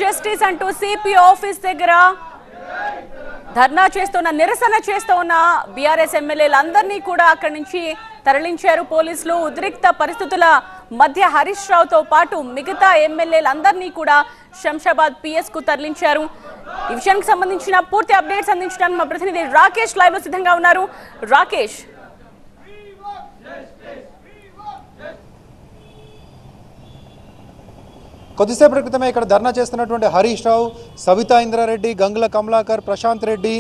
Justice అంటూ CP office దగ్గర ధర్నా చేస్తున్న నిరసన చేస్తున్న బీఆర్ఎస్ ఎమ్మెల్యేలందరినీ కూడా అక్కడి నుంచి తరలించారు పోలీసులు. ఉద్రిక్త పరిస్థితుల మధ్య హరీష్ రావుతో పాటు మిగతా ఎమ్మెల్యేలందరినీ కూడా శంషాబాద్ పిఎస్ కు తరలించారు. ఈ విషయానికి సంబంధించిన పూర్తి అప్డేట్స్ అందించడానికి మా ప్రతినిధి రాకేష్ లైవ్ లో సిద్ధంగా ఉన్నారు. రాకేష్, కొద్దిసేపటి క్రితమే ఇక్కడ ధర్నా చేస్తున్నటువంటి హరీష్ రావు, సవితా ఇంద్రారెడ్డి, గంగుల కమలాకర్, ప్రశాంత్ రెడ్డి,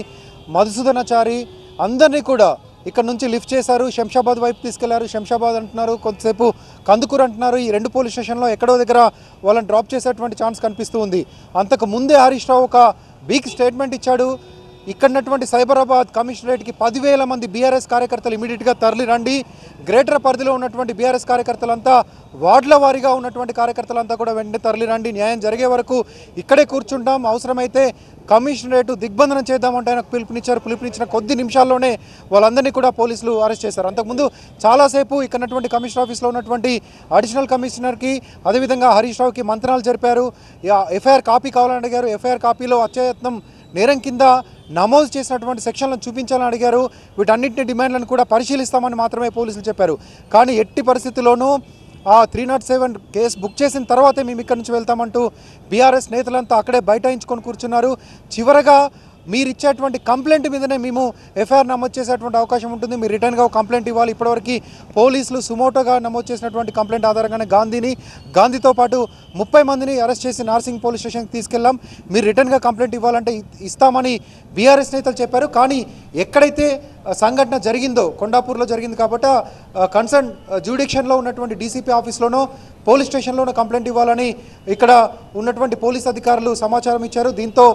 మధుసూదనాచారి అందరినీ కూడా ఇక్కడ నుంచి లిఫ్ట్ చేశారు. శంషాబాద్ వైపు తీసుకెళ్లారు. శంషాబాద్ అంటున్నారు, కొంతసేపు కందుకూరు అంటున్నారు. ఈ రెండు పోలీస్ స్టేషన్లో ఎక్కడో దగ్గర వాళ్ళని డ్రాప్ చేసేటువంటి ఛాన్స్ కనిపిస్తూ ఉంది. అంతకు ముందే హరీష్ రావు ఒక వీక్ స్టేట్మెంట్ ఇచ్చాడు. ఇక్కడన్నటువంటి సైబరాబాద్ కమిషనరేట్కి 10,000 మంది బీఆర్ఎస్ కార్యకర్తలు ఇమీడియట్గా తరలి రండి. గ్రేటర్ పరిధిలో ఉన్నటువంటి బీఆర్ఎస్ కార్యకర్తలంతా, వార్డుల వారీగా ఉన్నటువంటి కార్యకర్తలంతా కూడా వెంటనే తరలి రండి. న్యాయం జరిగే వరకు ఇక్కడే కూర్చుంటాం, అవసరమైతే కమిషనరేట్ దిగ్బంధనం చేద్దామంటే ఆయనకు పిలుపునిచ్చారు. పిలుపునిచ్చిన కొద్ది నిమిషాల్లోనే వాళ్ళందరినీ కూడా పోలీసులు అరెస్ట్ చేశారు. అంతకుముందు చాలాసేపు ఇక్కడ కమిషనర్ ఆఫీస్లో ఉన్నటువంటి అడిషనల్ కమిషనర్కి, అదేవిధంగా హరీష్ రావుకి మంత్రాలు జరిపారు. ఎఫ్ఐఆర్ కాపీ కావాలని అడిగారు. ఎఫ్ఐఆర్ కాపీలో హత్యాయత్నం నేరం కింద నమోదు చేసినటువంటి సెక్షన్లను చూపించాలని అడిగారు. వీటన్నింటినీ డిమాండ్లను కూడా పరిశీలిస్తామని మాత్రమే పోలీసులు చెప్పారు. కానీ ఎట్టి పరిస్థితుల్లోనూ ఆ 307 కేసు బుక్ చేసిన తర్వాతే మేము ఇక్కడి నుంచి వెళ్తామంటూ బీఆర్ఎస్ నేతలంతా అక్కడే బైఠాయించుకొని కూర్చున్నారు. చివరగా మీరు ఇచ్చేటువంటి కంప్లైంట్ మీదనే మేము ఎఫ్ఐఆర్ నమోదు చేసేటువంటి అవకాశం ఉంటుంది, మీరు రిటర్న్గా కంప్లైంట్ ఇవ్వాలి. ఇప్పటివరకు పోలీసులు సుమోటోగా నమోదు చేసినటువంటి కంప్లైంట్ ఆధారంగానే గాంధీతో పాటు 30 మందిని అరెస్ట్ చేసి నార్సింగ్ పోలీస్ స్టేషన్కి తీసుకెళ్ళాం. మీరు రిటర్న్గా కంప్లైంట్ ఇవ్వాలంటే ఇస్తామని బీఆర్ఎస్ నేతలు చెప్పారు. కానీ ఎక్కడైతే సంఘటన జరిగిందో కొండాపూర్లో జరిగింది కాబట్టి కన్సర్న్ జ్యూడిక్షన్లో ఉన్నటువంటి డీసీపీ ఆఫీస్లోనో పోలీస్ స్టేషన్లోనో కంప్లైంట్ ఇవ్వాలని ఇక్కడ ఉన్నటువంటి పోలీస్ అధికారులు సమాచారం ఇచ్చారు. దీంతో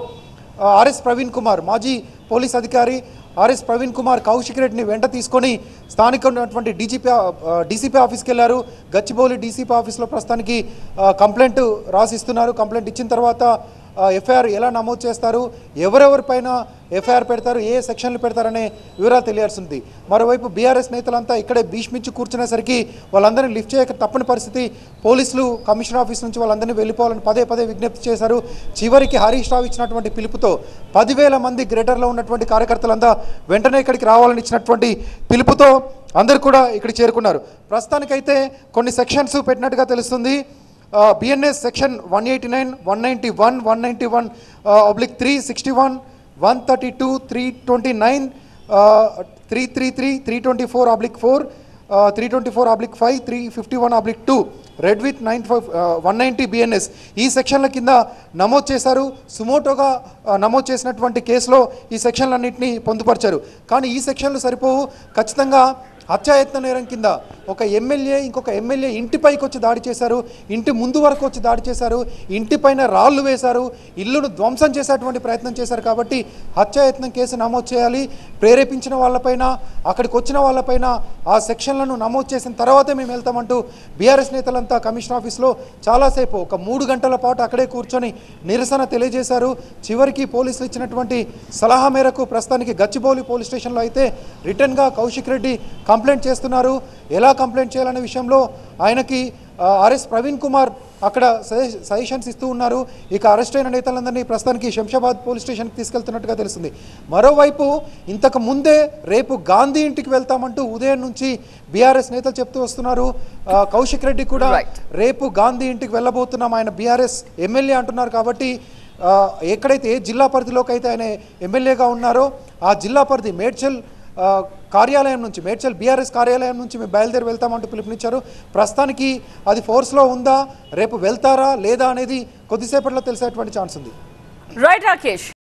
ఆర్ఎస్ ప్రవీణ్ కుమార్, మాజీ పోలీస్ అధికారి ఆర్ఎస్ ప్రవీణ్ కుమార్ కౌశిక్ రెడ్డిని వెంట తీసుకొని స్థానిక ఉన్నటువంటి డీసీపీ ఆఫీస్కి వెళ్ళారు. గచ్చిబౌలి డీసీపీ ఆఫీస్లో ప్రస్తుతానికి కంప్లైంట్ రాసిస్తున్నారు. కంప్లైంట్ ఇచ్చిన తర్వాత ఎఫ్ఐఆర్ ఎలా నమోదు చేస్తారు, ఎవరెవరిపైన ఎఫ్ఐఆర్ పెడతారు, ఏ సెక్షన్లు పెడతారనే వివరాలు తెలియాల్సింది. మరోవైపు బీఆర్ఎస్ నేతలంతా ఇక్కడే భీష్మించి కూర్చునేసరికి వాళ్ళందరినీ లిఫ్ట్ చేయక తప్పని పరిస్థితి. పోలీసులు కమిషనర్ ఆఫీస్ నుంచి వాళ్ళందరినీ వెళ్ళిపోవాలని పదే విజ్ఞప్తి చేశారు. చివరికి హరీష్ రావు ఇచ్చినటువంటి పిలుపుతో 10,000 మంది గ్రేటర్లో ఉన్నటువంటి కార్యకర్తలంతా వెంటనే ఇక్కడికి రావాలని ఇచ్చినటువంటి పిలుపుతో అందరూ కూడా ఇక్కడికి చేరుకున్నారు. ప్రస్తుతానికైతే కొన్ని సెక్షన్స్ పెట్టినట్టుగా తెలుస్తుంది. BNS section 189, 191, 191/3, 61, 132, 329, 333, 324/4, 324/5, 351/2 red with 190 BNS ఈ సెక్షన్ల కింద నమోదు చేశారు. సుమోటోగా నమోదు చేసినటువంటి కేసులో ఈ సెక్షన్లన్నింటినీ పొందుపరిచారు. కానీ ఈ సెక్షన్లు సరిపోవు. ఖచ్చితంగా హత్యాయత్న నేరం కింద ఒక ఎమ్మెల్యే ఇంకొక ఎమ్మెల్యే ఇంటిపైకి వచ్చి దాడి చేశారు, ఇంటి ముందు వరకు వచ్చి దాడి చేశారు, ఇంటిపైన రాళ్లు వేశారు, ఇల్లును ధ్వంసం చేసేటువంటి ప్రయత్నం చేశారు. కాబట్టి హత్యాయత్నం కేసు నమోదు చేయాలి. ప్రేరేపించిన వాళ్ళపైన, అక్కడికి వచ్చిన వాళ్ళపైన ఆ సెక్షన్లను నమోదు చేసిన తర్వాతే మేము వెళ్తామంటూ బీఆర్ఎస్ నేతలంతా కమిషనర్ ఆఫీస్లో చాలాసేపు ఒక 3 గంటల పాటు అక్కడే కూర్చొని నిరసన తెలియజేశారు. చివరికి పోలీసులు ఇచ్చినటువంటి సలహా మేరకు ప్రస్తుతానికి గచ్చిబౌలి పోలీస్ స్టేషన్లో అయితే రిటర్న్గా కౌశిక్ రెడ్డి కంప్లైంట్ చేస్తున్నారు. ఎలా కంప్లైంట్ చేయాలనే విషయంలో ఆయనకి ఆర్ఎస్ ప్రవీణ్ కుమార్ అక్కడ సజెషన్స్ ఇస్తూ ఉన్నారు. ఇక అరెస్ట్ అయిన నేతలందరినీ ప్రస్తుతానికి శంషాబాద్ పోలీస్ స్టేషన్కి తీసుకెళ్తున్నట్టుగా తెలుస్తుంది. మరోవైపు ఇంతకు ముందే రేపు గాంధీ ఇంటికి వెళ్తామంటూ ఉదయం నుంచి బీఆర్ఎస్ నేతలు చెప్తూ వస్తున్నారు. కౌశిక్ రెడ్డి కూడా రేపు గాంధీ ఇంటికి వెళ్ళబోతున్నాం, ఆయన బీఆర్ఎస్ ఎమ్మెల్యే అంటున్నారు. కాబట్టి ఎక్కడైతే ఏ జిల్లా పరిధిలోకి అయితే ఆయన ఎమ్మెల్యేగా ఉన్నారో ఆ జిల్లా పరిధి మేడ్చల్ కార్యాలయం నుంచి, మేడ్చల్ బీఆర్ఎస్ కార్యాలయం నుంచి మేము బయలుదేరి వెళ్తామంటూ పిలుపునిచ్చారు. ప్రస్తుతానికి అది ఫోర్స్లో ఉందా, రేపు వెళ్తారా లేదా అనేది కొద్దిసేపట్లో తెలిసేటువంటి ఛాన్స్ ఉంది. రైట్ రాకేష్.